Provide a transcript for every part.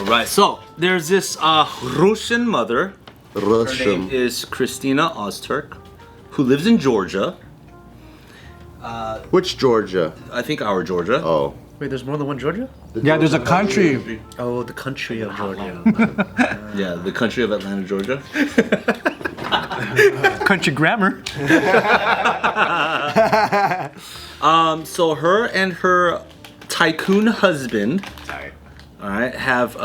right. So there's this Russian mother. Her name is Christina Ozturk, who lives in Georgia. Which Georgia? I think our Georgia. Oh. Wait, there's more than one Georgia? Yeah, there's a country. Oh, the country of Georgia. Yeah, the country of Atlanta, Georgia. Country grammar. So her and her Tycoon husband, all right, have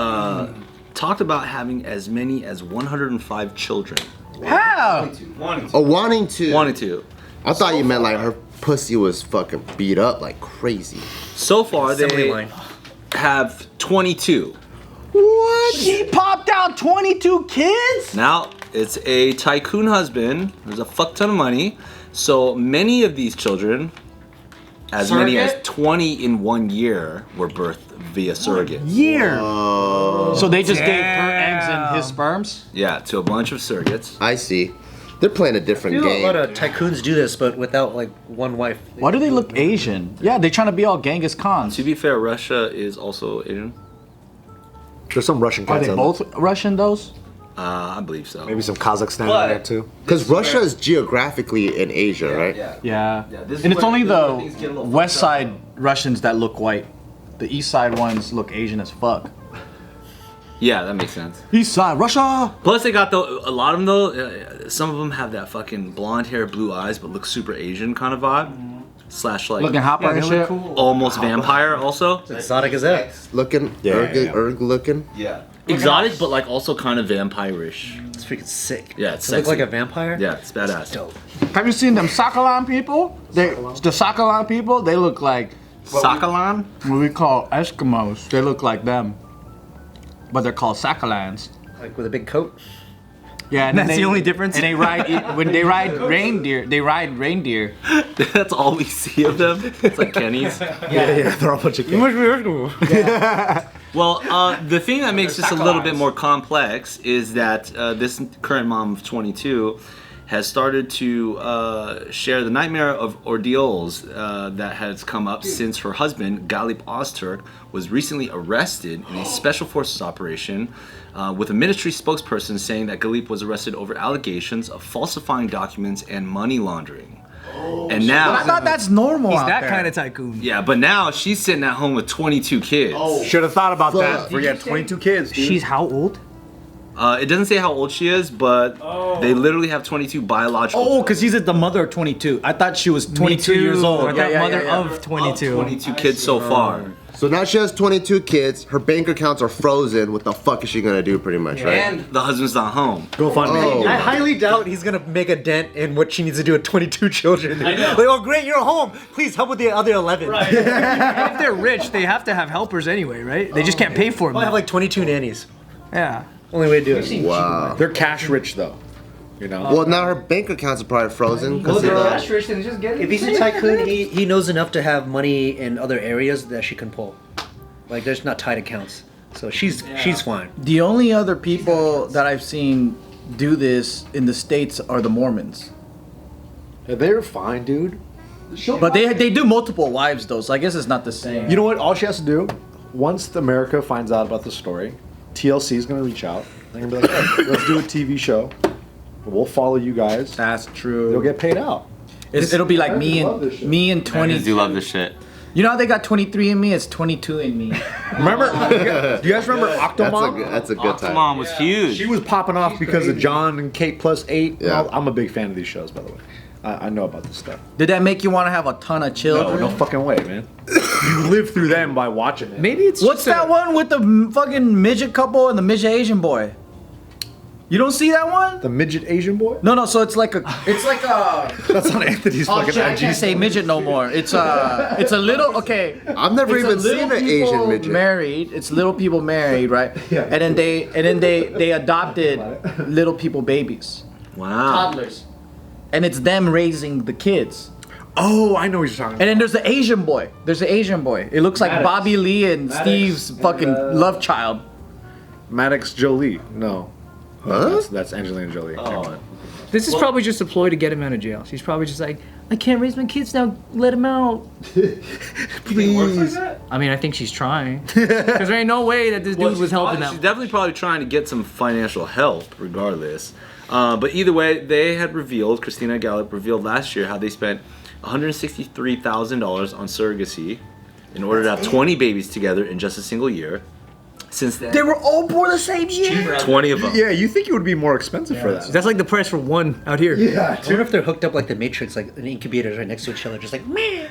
talked about having as many as 105 children. How? Wanting to. Wanting to. I thought you meant like her pussy was fucking beat up like crazy. So far, Assembly they line. have 22. What? He popped out 22 kids? Now, it's a Tycoon husband. There's a fuck ton of money. So many of these children, as many as 20 in 1 year, were birthed via surrogate. Year. So they just gave her eggs and his sperms? Yeah, to a bunch of surrogates. I see. They're playing a different I feel game. a lot of tycoons do this, but without like one wife. Why do they look Asian? Yeah, they're trying to be all Genghis Khans. To be fair, Russia is also Asian. There's some Russian Are cats they in both Russian, those? I believe so. Maybe some Kazakhstan in there too. Because Russia is geographically in Asia, right? Yeah. this is And it's where- only this is where the things get a little west fucked up. side Russians that look white. The east side ones look Asian as fuck. Yeah, that makes sense. East side, Russia! Plus, they got a lot of them though. Some of them have that fucking blonde hair, blue eyes, but look super Asian kind of vibe. Slash like Looking hopper and shit. almost vampire also. Exotic as that. Looking, erg looking. Yeah. Exotic, but like also kind of vampire-ish. It's freaking sick. Yeah, it's To look sexy. like a vampire? Yeah, it's badass. Dope. Have you seen them Sakalan people? The Sakalan people, they look like Sakalan? what we call Eskimos. They look like them. But they're called Sakalans. Like with a big coat? Yeah, and That's then the only difference? And they ride when they ride reindeer. They ride reindeer. That's all we see of them. It's like Kenny's. Yeah, they're all a bunch of kids. Well, the thing that makes this a little bit more complex is that this current mom of 22 has started to share the nightmare of ordeals that has come up since her husband, Galip Ozturk, was recently arrested in a special forces operation with a ministry spokesperson saying that Galip was arrested over allegations of falsifying documents and money laundering. And now, I thought that's normal. He's out that there. kind of tycoon. yeah, but now she's sitting at home with 22 kids. Should have thought about that. Fuck. We got 22 kids, dude. She's how old? It doesn't say how old she is, but they literally have 22 biological. Oh, because he's the mother of 22. I thought she was 22 years old. Or that mother of 22. 22 kids so far. So now she has 22 kids. Her bank accounts are frozen. What the fuck is she gonna do, pretty much, right? And the husband's not home. Go find Oh. me. I highly doubt he's gonna make a dent in what she needs to do with 22 children. I know. Like, oh great, you're home. Please help with the other 11. Right. If they're rich, they have to have helpers anyway, right? They just can't pay for them. I have like 22 nannies. Yeah. Only way to do it. Wow. They're cash rich though. You know? Well, now her bank accounts are probably frozen because of the. rich, then just get If he's a tycoon, he knows enough to have money in other areas that she can pull. Like there's not tied accounts. So she's fine. The only other people that I've seen do this in the States are the Mormons. Yeah, they're fine, dude. But they do multiple wives though, so I guess it's not the same. You know what? All she has to do, once America finds out about the story, TLC is gonna reach out. They're gonna be like, hey, let's do a TV show. We'll follow you guys. That's true. They'll get paid out. It'll be like I me love this and shit. me and 20. I do love this shit. You know how they got 23 in me? It's 22 in me. Remember? Do you guys remember Octomom? That's a good time. Mom was huge. She was popping off because of John and Kate plus 8. Yeah. I'm a big fan of these shows, by the way. I know about this stuff. Did that make you want to have a ton of children? No fucking way, man. You live through them by watching it. Maybe it's What's just that one with the fucking midget couple and the midget Asian boy? You don't see that one? The midget Asian boy? No. So it's like a. That's on Anthony's Oh fucking shit! I IG. can't say midget no more. It's a little. Okay. I've never It's even little seen an people Asian midget. married. It's little people married, right? Yeah. And then they adopted little people babies, Wow. toddlers, and it's them raising the kids. Oh, I know what you're talking And about. then there's the Asian boy. There's the Asian boy. It looks like Maddox. Bobby Lee and Steve's fucking love child. Maddox Jolie. No. Huh? That's Angelina Jolie. Never mind. This is probably just a ploy to get him out of jail. She's probably just like, I can't raise my kids now. Let him out. Please. I mean, I think she's trying. Because there ain't no way that this dude was helping She's them. definitely probably trying to get some financial help, regardless. But either way, they had revealed, Christina Gallup revealed last year how they spent $163,000 on surrogacy in order to have 20 babies together in just a single year. Since then, They were all born the same year. 20 of them. Yeah, you think it would be more expensive for that? That's like the price for one out here. Yeah. I wonder if they're hooked up like the Matrix, like an incubators right next to each other, just like me.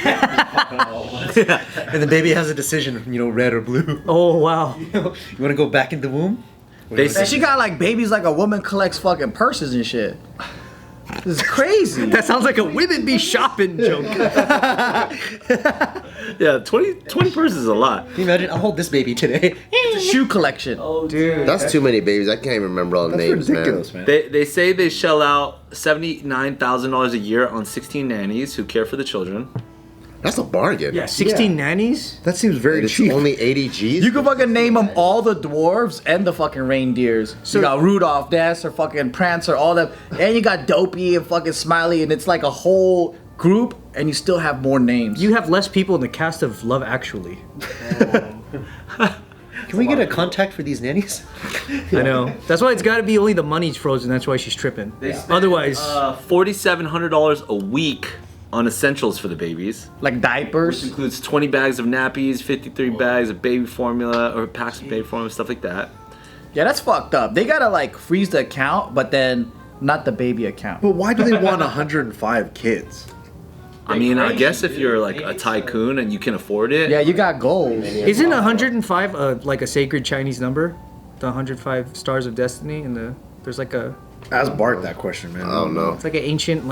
And the baby has a decision, red or blue. Oh, wow. You want to go back in the womb? They And she got like babies like a woman collects fucking purses and shit. This is crazy. That sounds like a women be shopping joke. Yeah, 20 purses is a lot. Can you imagine? I'll hold this baby today. It's a shoe collection. Dude. That's too many babies. I can't even remember all the That's names, ridiculous, man. man. They say they shell out $79,000 a year on 16 nannies who care for the children. That's a bargain. Yeah, 16 nannies? That seems very It's cheap. only 80 G's. You can fucking name them all the dwarves and the fucking reindeers. So you got Rudolph, Dancer, fucking Prancer, all them. And you got Dopey and fucking Smiley, and it's like a whole group, and you still have more names. You have less people in the cast of Love Actually. Can we get a contact for these nannies? I know. That's why it's got to be only the money's frozen. That's why she's tripping. Otherwise, $4,700 a week on essentials for the babies. like Which diapers. includes 20 bags of nappies, 53 bags of baby formula, or packs of baby formula, stuff like that. Yeah, that's fucked up. They gotta like freeze the account, but then not the baby account. But why do they want 105 kids? I mean, I guess if you're like a tycoon and you can afford it. Yeah, you got goals. isn't 105 like a sacred Chinese number? The 105 stars of destiny, and there's like a Ask Bart that question, man. I don't know. it's like an ancient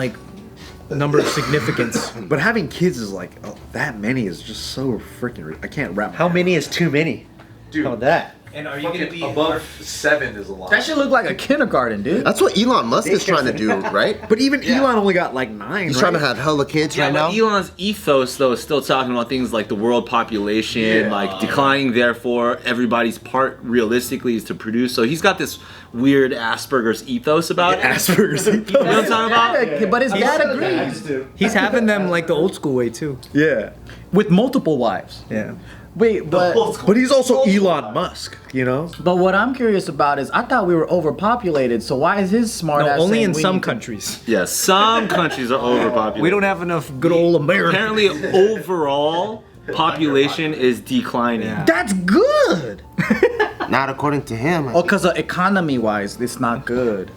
number of significance. But having kids is like that many is just so freaking. I can't wrap. How many is too many? Dude, How about that? And are you going to be above 7 is a lot. That should look like a kindergarten, dude. That's what Elon Musk is trying to do, right? But even Elon only got like 9. He's trying to have hella kids Yeah, right but now. Elon's ethos, though, is still talking about things like the world population, like declining, therefore, everybody's part realistically is to produce. So he's got this weird Asperger's ethos about it. Asperger's. You know what I'm talking about? Yeah, but his dad agrees. He's having them like the old school way too. Yeah. With multiple wives. Yeah. Wait, but But he's also Elon Musk, you know? but what I'm curious about is I thought we were overpopulated. So why is his smart No, ass only saying in we some need to- countries. Yeah, some countries are overpopulated. We don't have enough good old America. Apparently, overall population is declining. Yeah. That's good. Not according to him. Oh, because economy wise, it's not good.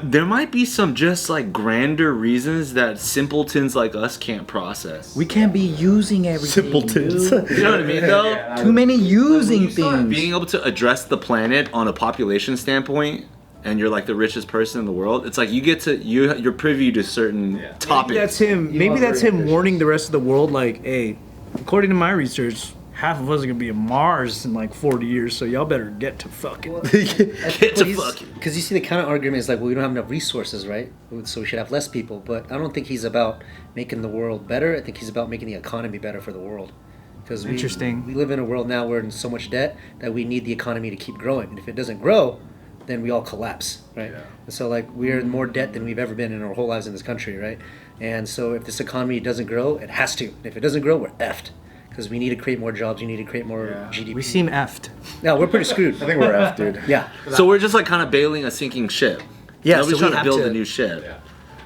There might be some just like grander reasons that simpletons like us can't process. We can't be using everything. Simpletons. dude. You know what I mean, though? Too many using things. Being able to address the planet on a population standpoint, and you're like the richest person in the world. It's like you get to you're privy to certain topics. Maybe that's him. Maybe that's him warning the rest of the world, like, hey, according to my research, half of us are gonna be on Mars in like 40 years, so y'all better get to fucking. Get to fucking. Because you see, the counter argument is like, well, we don't have enough resources, right? So we should have less people. But I don't think he's about making the world better. I think he's about making the economy better for the world. Because Interesting. We live in a world now where we're in so much debt that we need the economy to keep growing. And if it doesn't grow, then we all collapse, right? And so like we're in more debt than we've ever been in our whole lives in this country, right? And so if this economy doesn't grow, it has to. And if it doesn't grow, we're effed. Because we need to create more jobs, we need to create more GDP. We seem effed. No, we're pretty screwed. I think we're F, dude. Yeah. So we're just like kind of bailing a sinking ship. Yeah, Nobody's so we trying to have build to- a new ship.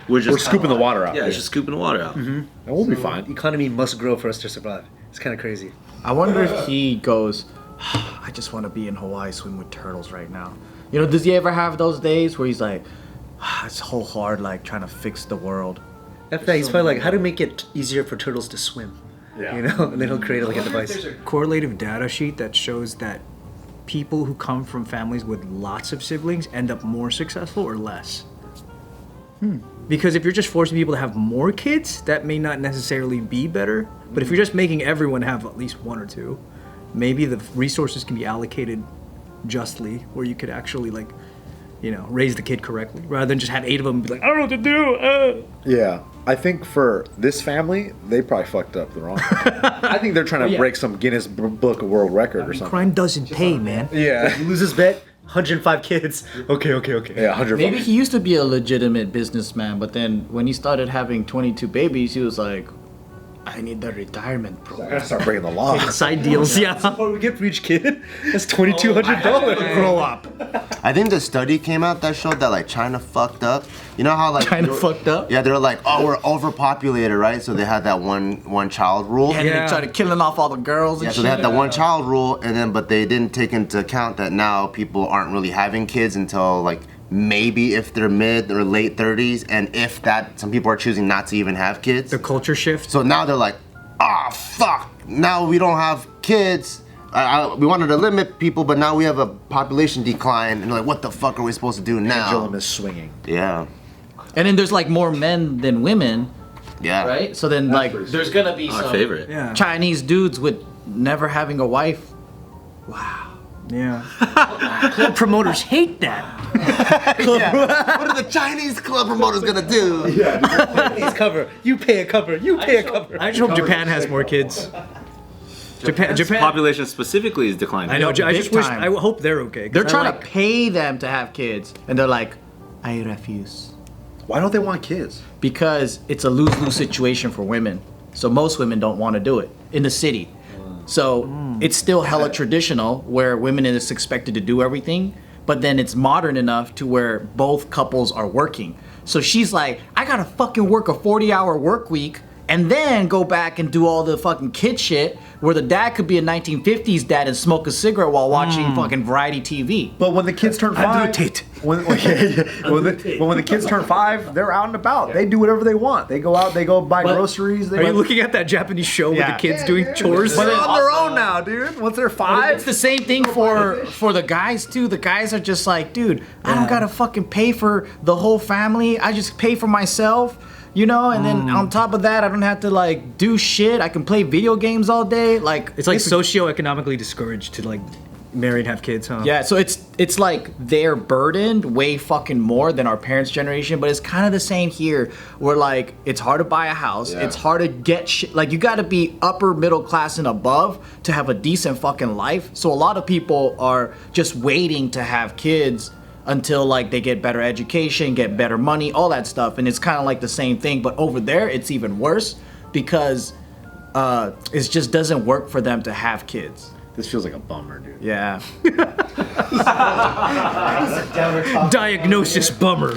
We're just We're scooping the water out. Yeah, it's just scooping the water out. And we'll be fine. The economy must grow for us to survive. It's kind of crazy. I wonder if he goes, I just want to be in Hawaii swimming with turtles right now. You know, does he ever have those days where he's like, it's so hard, like trying to fix the world? After that, he's probably like, how to make it easier for turtles to swim? Yeah. You know? And then he'll create like a device. There's a correlative data sheet that shows that people who come from families with lots of siblings end up more successful or less. Because if you're just forcing people to have more kids, that may not necessarily be better. But if you're just making everyone have at least one or two, maybe the resources can be allocated justly, where you could actually like, you know, raise the kid correctly, rather than just have 8 of them and be like, I don't know what to do. Yeah. I think for this family, they probably fucked up the wrong. I think they're trying to break some Guinness Book of World Record or something. Crime doesn't pay, man. Yeah. You lose this bet, 105 kids. Okay. Yeah, 100. Maybe he used to be a legitimate businessman, but then when he started having 22 babies, he was like, I need the retirement I program. gotta start breaking the law. Side deals, yeah. What we get for each kid? That's $2,200. Grow up. I think the study came out that showed that like China fucked up. You know how like China fucked up? Yeah, they're like, oh, we're overpopulated, right? So they had that one child rule. And they started killing off all the girls and Yeah, so shit. they had that one child rule, and then but they didn't take into account that now people aren't really having kids until like maybe if they're mid or late 30s, and if that, some people are choosing not to even have kids. The culture shift. So now they're like, ah, fuck, now we don't have kids. We wanted to limit people, but now we have a population decline, and they're like, what the fuck are we supposed to do now? Pendulum is swinging. Yeah, And then there's like more men than women, yeah. right? So then like there's gonna be Our some favorite. Yeah. Chinese dudes with never having a wife. Wow. Yeah. Club promoters hate that. Yeah. What are the Chinese club promoters gonna do? Please cover. You pay a cover. You pay a cover. I just hope Japan has more kids. Japan. Population specifically is declining. I know. I just Big wish. time. I hope they're okay. 'cause They're I trying like- to pay them to have kids, and they're like, I refuse. Why don't they want kids? Because it's a lose-lose situation for women. So most women don't want to do it in the city. So it's still hella traditional where women is expected to do everything, but then it's modern enough to where both couples are working. So she's like, I gotta fucking work a 40-hour work week and then go back and do all the fucking kid shit where the dad could be a 1950s dad and smoke a cigarette while watching fucking variety TV. But when the kids turn 5, when the kids turn 5, they're out and about. They do whatever they want. They go out, they go buy groceries. They Are you go, looking at that Japanese show with Yeah. the kids doing chores? but they're on their own now, dude. Once they're 5, It's the same thing for the guys too. The guys are just like, dude, I don't gotta fucking pay for the whole family. I just pay for myself, you know. And then on top of that, I don't have to like do shit. I can play video games all day. Like It's like socioeconomically discouraged to like marry and have kids, huh? yeah. So it's like they're burdened way fucking more than our parents' generation. But it's kind of the same here, where like it's hard to buy a house. Yeah. It's hard to get shit. Like you got to be upper middle class and above to have a decent fucking life. So a lot of people are just waiting to have kids until like they get better education, get better money, all that stuff. And it's kind of like the same thing, but over there it's even worse because it just doesn't work for them to have kids. this feels like a bummer, dude. Yeah. Diagnosis bummer.